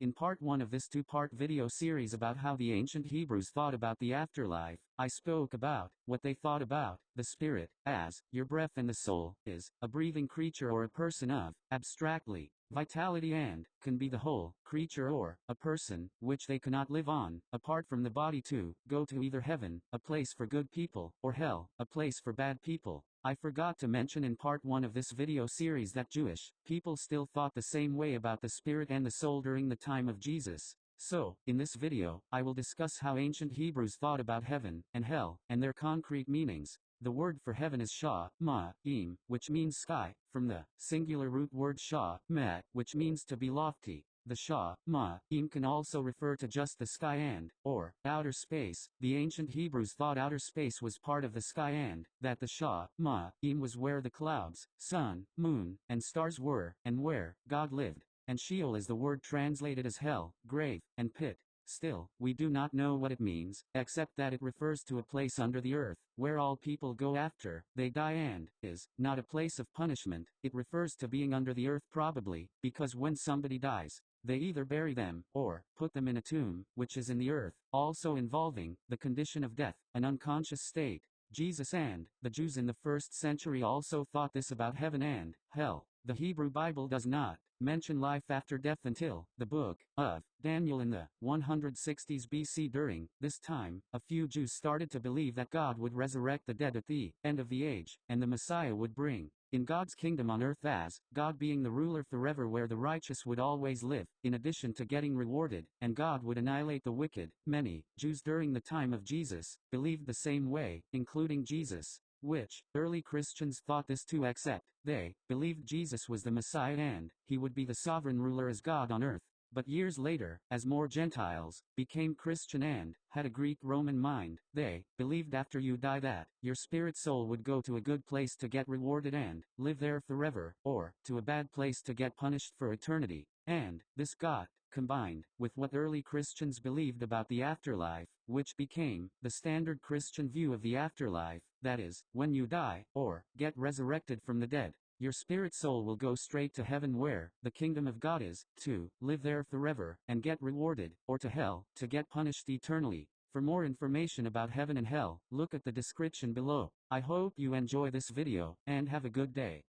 In part 1 of this two-part video series about how the ancient Hebrews thought about the afterlife, I spoke about what they thought about the spirit, as your breath, and the soul is a breathing creature or a person of, abstractly, vitality, and can be the whole creature or a person, which they cannot live on, apart from the body, to go to either heaven, a place for good people, or hell, a place for bad people. I forgot to mention in part 1 of this video series that Jewish people still thought the same way about the spirit and the soul during the time of Jesus. So, in this video, I will discuss how ancient Hebrews thought about heaven and hell, and their concrete meanings. The word for heaven is shah-ma-im, which means sky, from the singular root word shah-mat, which means to be lofty. The shah-ma-im can also refer to just the sky and, or, outer space. The ancient Hebrews thought outer space was part of the sky and, that the shah-ma-im was where the clouds, sun, moon, and stars were, and where God lived. And Sheol is the word translated as hell, grave, and pit. Still, we do not know what it means, except that it refers to a place under the earth, where all people go after they die, and is not a place of punishment. It refers to being under the earth, probably, because when somebody dies, they either bury them, or put them in a tomb, which is in the earth, also involving the condition of death, an unconscious state. Jesus and the Jews in the 1st century also thought this about heaven and hell. The Hebrew Bible does not mention life after death until the book of Daniel in the 160s BC. During this time, a few Jews started to believe that God would resurrect the dead at the end of the age, and the Messiah would bring in God's kingdom on earth, as God being the ruler forever, where the righteous would always live, in addition to getting rewarded, and God would annihilate the wicked. Many Jews during the time of Jesus believed the same way, including Jesus, which early Christians thought this too, except they believed Jesus was the Messiah and he would be the sovereign ruler as God on earth. But years later, as more Gentiles became Christian and had a Greek-Roman mind, they believed after you die that your spirit soul would go to a good place to get rewarded and live there forever, or to a bad place to get punished for eternity. And this got combined with what early Christians believed about the afterlife, which became the standard Christian view of the afterlife, that is, when you die, or get resurrected from the dead, your spirit soul will go straight to heaven, where the kingdom of God is, to live there forever and get rewarded, or to hell, to get punished eternally. For more information about heaven and hell, look at the description below. I hope you enjoy this video, and have a good day.